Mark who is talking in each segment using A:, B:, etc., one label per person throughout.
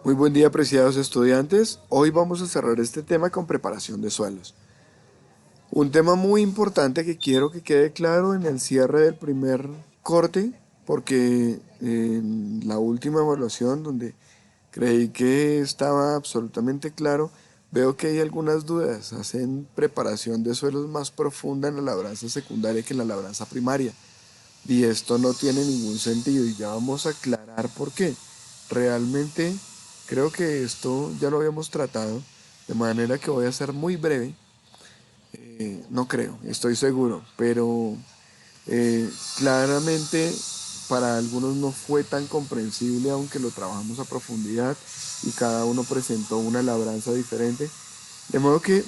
A: Muy buen día, apreciados estudiantes. Hoy vamos a cerrar este tema con preparación de suelos. Un tema muy importante que quiero que quede claro en el cierre del primer corte, porque en la última evaluación, donde creí que estaba absolutamente claro, veo que hay algunas dudas. Hacen preparación de suelos más profunda en la labranza secundaria que en la labranza primaria. Y esto no tiene ningún sentido y ya vamos a aclarar por qué. Realmente creo que esto ya lo habíamos tratado, de manera que voy a ser muy breve. No creo, estoy seguro, pero claramente para algunos no fue tan comprensible, aunque lo trabajamos a profundidad y cada uno presentó una labranza diferente. De modo que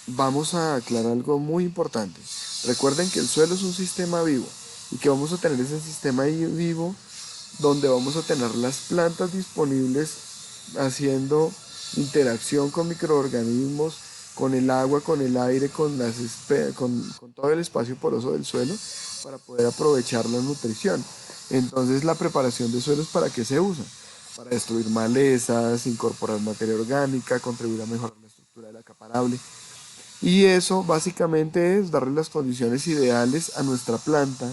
A: vamos a aclarar algo muy importante. Recuerden que el suelo es un sistema vivo y que vamos a tener ese sistema vivo donde vamos a tener las plantas disponibles haciendo interacción con microorganismos, con el agua, con el aire, con todo el espacio poroso del suelo para poder aprovechar la nutrición. Entonces la preparación de suelos, ¿para qué se usa? Para destruir malezas, incorporar materia orgánica, contribuir a mejorar la estructura del acaparable. Y eso básicamente es darle las condiciones ideales a nuestra planta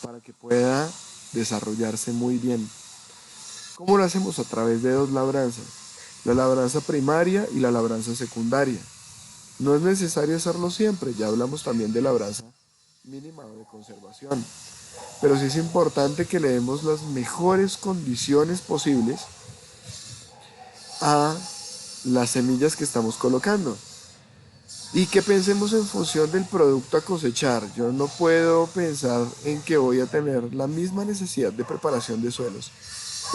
A: para que pueda desarrollarse muy bien. ¿Cómo lo hacemos? A través de dos labranzas, la labranza primaria y la labranza secundaria. No es necesario hacerlo siempre, ya hablamos también de labranza mínima o de conservación, pero sí es importante que le demos las mejores condiciones posibles a las semillas que estamos colocando. Y que pensemos en función del producto a cosechar. Yo no puedo pensar en que voy a tener la misma necesidad de preparación de suelos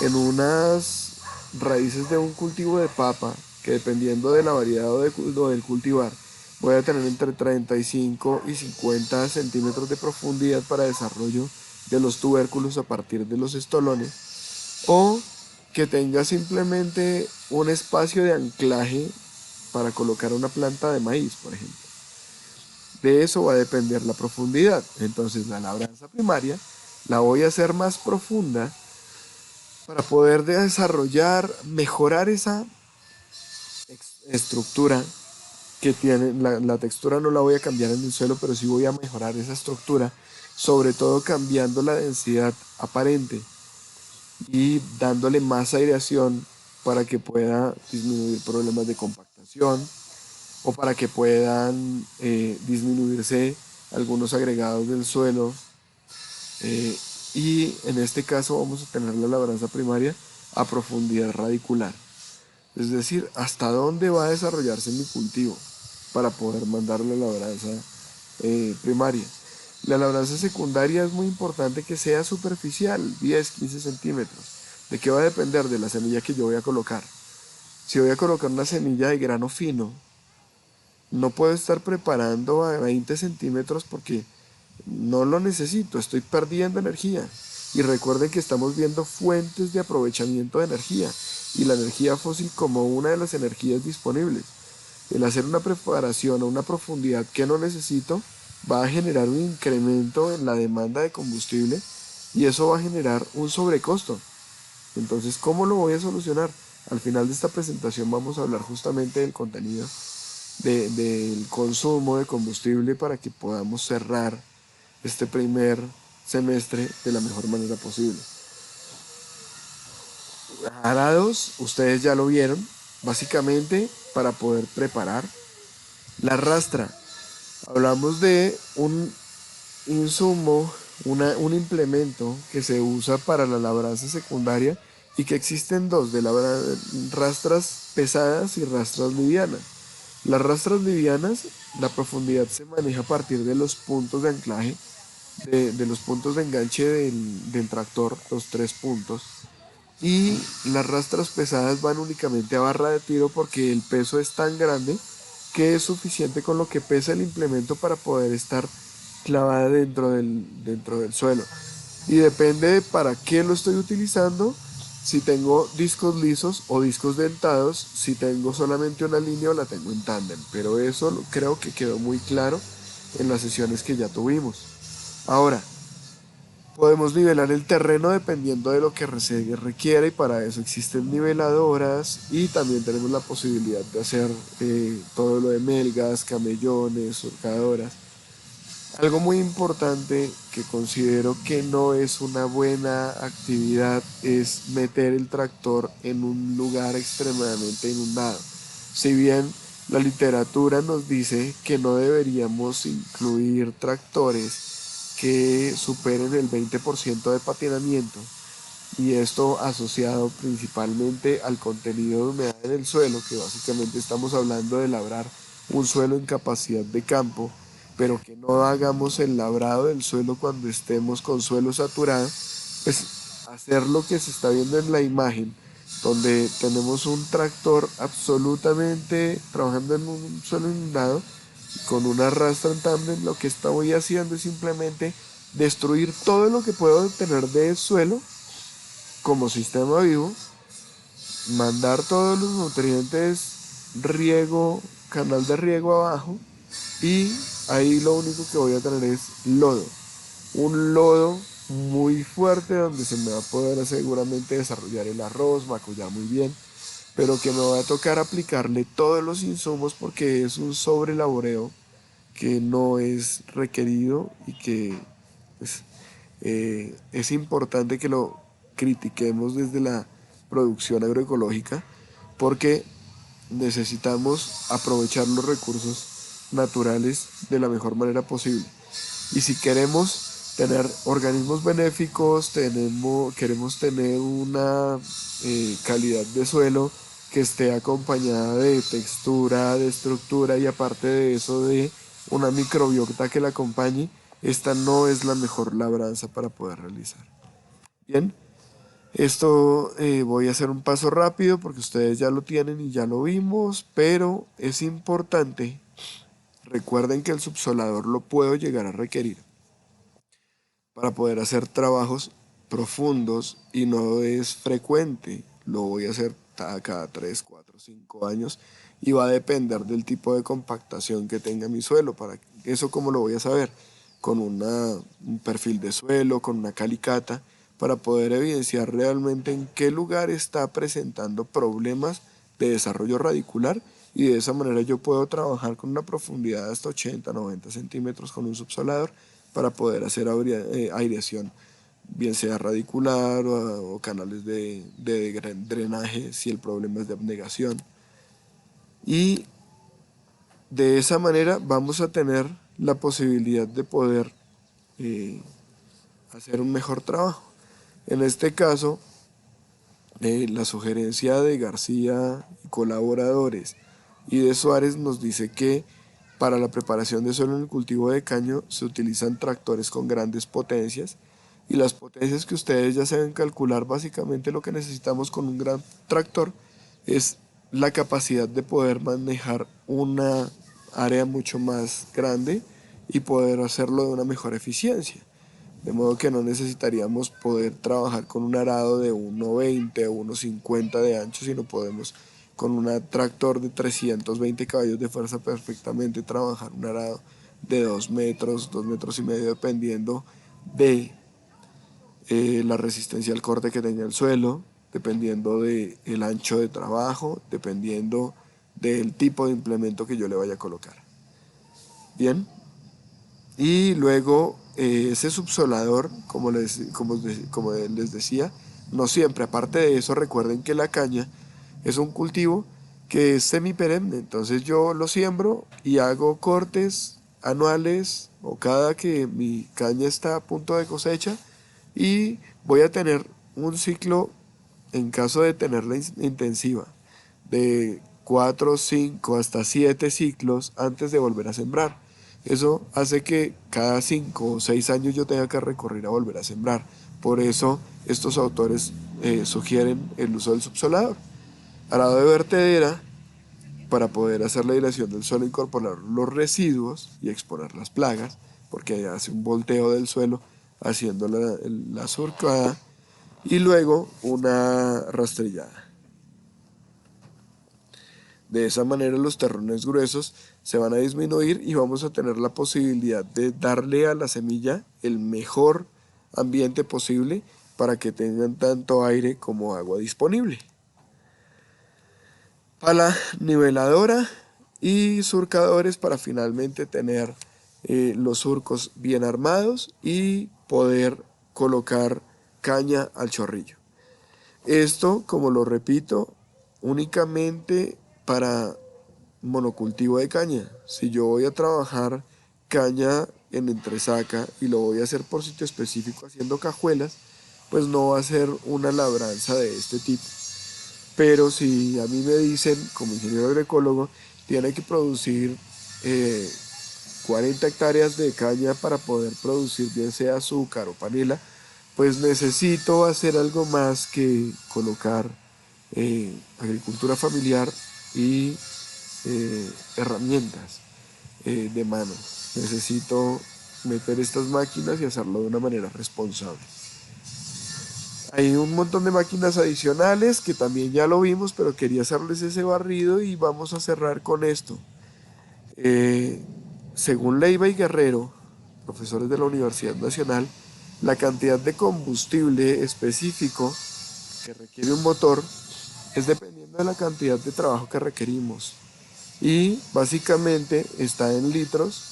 A: en unas raíces de un cultivo de papa, que dependiendo de la variedad o del cultivar, voy a tener entre 35 y 50 centímetros de profundidad para desarrollo de los tubérculos a partir de los estolones, o que tenga simplemente un espacio de anclaje para colocar una planta de maíz, por ejemplo. De eso va a depender la profundidad. Entonces la labranza primaria la voy a hacer más profunda para poder desarrollar, mejorar esa estructura que tiene. La textura no la voy a cambiar en el suelo, pero sí voy a mejorar esa estructura, sobre todo cambiando la densidad aparente y dándole más aireación para que pueda disminuir problemas de compactación o para que puedan disminuirse algunos agregados del suelo. eh, y en este caso vamos a tener la labranza primaria a profundidad radicular, es decir, hasta dónde va a desarrollarse mi cultivo para poder mandar la labranza primaria. La labranza secundaria es muy importante que sea superficial, 10-15 centímetros. ¿De qué va a depender? De la semilla que yo voy a colocar. Si voy a colocar una semilla de grano fino, no puedo estar preparando a 20 centímetros porque no lo necesito, estoy perdiendo energía. Y recuerden que estamos viendo fuentes de aprovechamiento de energía y la energía fósil como una de las energías disponibles. El hacer una preparación a una profundidad que no necesito va a generar un incremento en la demanda de combustible y eso va a generar un sobrecosto. Entonces, ¿cómo lo voy a solucionar? Al final de esta presentación vamos a hablar justamente del contenido del consumo de combustible para que podamos cerrar este primer semestre de la mejor manera posible. Arados, ustedes ya lo vieron, básicamente para poder preparar la rastra. Hablamos de un insumo, un implemento que se usa para la labranza secundaria y que existen dos, de rastras pesadas y rastras livianas. Las rastras livianas, la profundidad se maneja a partir de los puntos de anclaje, de los puntos de enganche del tractor, los tres puntos. Y las rastras pesadas van únicamente a barra de tiro porque el peso es tan grande que es suficiente con lo que pesa el implemento para poder estar clavada dentro del suelo. Y depende de para qué lo estoy utilizando, si tengo discos lisos o discos dentados, si tengo solamente una línea o la tengo en tándem. Pero eso creo que quedó muy claro en las sesiones que ya tuvimos. Ahora, Podemos nivelar el terreno dependiendo de lo que se requiera y para eso existen niveladoras y también tenemos la posibilidad de hacer todo lo de melgas, camellones, surcadoras. Algo muy importante que considero que no es una buena actividad es meter el tractor en un lugar extremadamente inundado. Si bien la literatura nos dice que no deberíamos incluir tractores que superen el 20% de patinamiento, y esto asociado principalmente al contenido de humedad en el suelo, que básicamente estamos hablando de labrar un suelo en capacidad de campo, pero que no hagamos el labrado del suelo cuando estemos con suelo saturado, pues hacer lo que se está viendo en la imagen, donde tenemos un tractor absolutamente trabajando en un suelo inundado, con una rastra en tándem, lo que estoy haciendo es simplemente destruir todo lo que puedo obtener del suelo como sistema vivo, mandar todos los nutrientes, riego, canal de riego abajo, y ahí lo único que voy a tener es lodo. Un lodo muy fuerte donde se me va a poder seguramente desarrollar el arroz, macullar muy bien, pero que me va a tocar aplicarle todos los insumos porque es un sobrelaboreo que no es requerido y que pues, es importante que lo critiquemos desde la producción agroecológica porque necesitamos aprovechar los recursos naturales de la mejor manera posible. Y si queremos tener organismos benéficos, queremos tener una calidad de suelo que esté acompañada de textura, de estructura y aparte de eso de una microbiota que la acompañe, esta no es la mejor labranza para poder realizar. Bien, esto voy a hacer un paso rápido porque ustedes ya lo tienen y ya lo vimos, pero es importante, recuerden que el subsolador lo puedo llegar a requerir para poder hacer trabajos profundos y no es frecuente, lo voy a hacer cada 3 4 5 años y va a depender del tipo de compactación que tenga mi suelo. Para eso, ¿cómo lo voy a saber? Con un perfil de suelo, con una calicata, para poder evidenciar realmente en qué lugar está presentando problemas de desarrollo radicular y de esa manera yo puedo trabajar con una profundidad de hasta 80 90 centímetros con un subsolador para poder hacer aireación, bien sea radicular o canales de drenaje si el problema es de abnegación. Y de esa manera vamos a tener la posibilidad de poder eh, hacer un mejor trabajo. En este caso, la sugerencia de García y colaboradores y de Suárez nos dice que para la preparación de suelo en el cultivo de caño se utilizan tractores con grandes potencias y las potencias que ustedes ya saben calcular, básicamente lo que necesitamos con un gran tractor es la capacidad de poder manejar una área mucho más grande y poder hacerlo de una mejor eficiencia. De modo que no necesitaríamos poder trabajar con un arado de 1,20 o 1,50 de ancho, sino podemos con un tractor de 320 caballos de fuerza perfectamente trabajar un arado de 2 metros, 2 metros y medio, dependiendo de la resistencia al corte que tenga el suelo, dependiendo del ancho de trabajo, dependiendo del tipo de implemento que yo le vaya a colocar. Bien. Y luego ese subsolador, como les decía, no siempre. Aparte de eso, recuerden que la caña es un cultivo que es semiperenne. Entonces yo lo siembro y hago cortes anuales o cada que mi caña está a punto de cosecha y voy a tener un ciclo, en caso de tenerla intensiva, de 4, 5 hasta 7 ciclos antes de volver a sembrar. Eso hace que cada 5 o 6 años yo tenga que recurrir a volver a sembrar. Por eso estos autores sugieren el uso del subsolador. Arado de vertedera para poder hacer la aireación del suelo, incorporar los residuos y exponer las plagas, porque hace un volteo del suelo haciendo la surcada y luego una rastrillada. De esa manera los terrones gruesos se van a disminuir y vamos a tener la posibilidad de darle a la semilla el mejor ambiente posible para que tengan tanto aire como agua disponible. Pala niveladora y surcadores para finalmente tener los surcos bien armados y poder colocar caña al chorrillo. Esto, como lo repito, únicamente para monocultivo de caña. Si yo voy a trabajar caña en entresaca y lo voy a hacer por sitio específico haciendo cajuelas, pues no va a ser una labranza de este tipo. Pero si a mí me dicen, como ingeniero agroecólogo, tiene que producir 40 hectáreas de caña para poder producir bien sea azúcar o panela, pues necesito hacer algo más que colocar agricultura familiar y herramientas de mano. Necesito meter estas máquinas y hacerlo de una manera responsable. Hay un montón de máquinas adicionales que también ya lo vimos, pero quería hacerles ese barrido y vamos a cerrar con esto. Según Leiva y Guerrero, profesores de la Universidad Nacional, la cantidad de combustible específico que requiere un motor es dependiendo de la cantidad de trabajo que requerimos. Y básicamente está en litros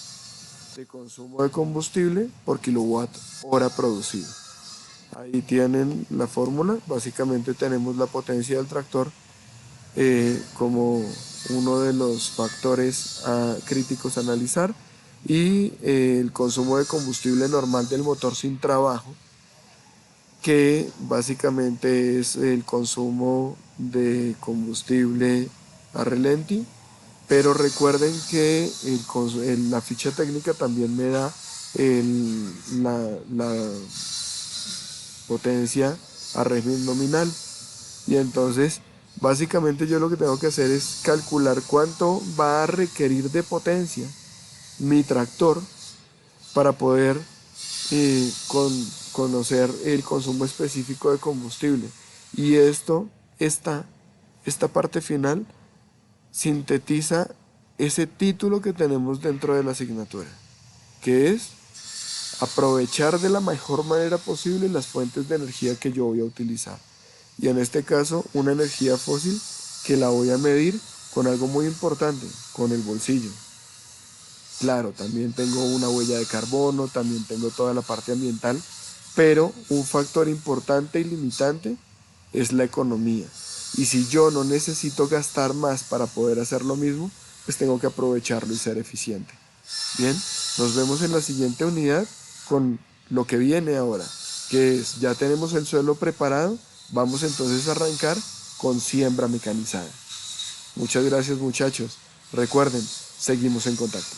A: de consumo de combustible por kilowatt hora producido. Ahí tienen la fórmula. Básicamente tenemos la potencia del tractor como uno de los factores críticos a analizar y el consumo de combustible normal del motor sin trabajo, que básicamente es el consumo de combustible a relenti, pero recuerden que la ficha técnica también me da la potencia a régimen nominal. Y entonces, básicamente yo lo que tengo que hacer es calcular cuánto va a requerir de potencia mi tractor para poder conocer el consumo específico de combustible. Y esta parte final, sintetiza ese título que tenemos dentro de la asignatura, que es aprovechar de la mejor manera posible las fuentes de energía que yo voy a utilizar. Y en este caso, una energía fósil que la voy a medir con algo muy importante, con el bolsillo. Claro, también tengo una huella de carbono, también tengo toda la parte ambiental, pero un factor importante y limitante es la economía. Y si yo no necesito gastar más para poder hacer lo mismo, pues tengo que aprovecharlo y ser eficiente. Bien, nos vemos en la siguiente unidad con lo que viene ahora, que es, ya tenemos el suelo preparado, vamos entonces a arrancar con siembra mecanizada. Muchas gracias, muchachos. Recuerden, seguimos en contacto.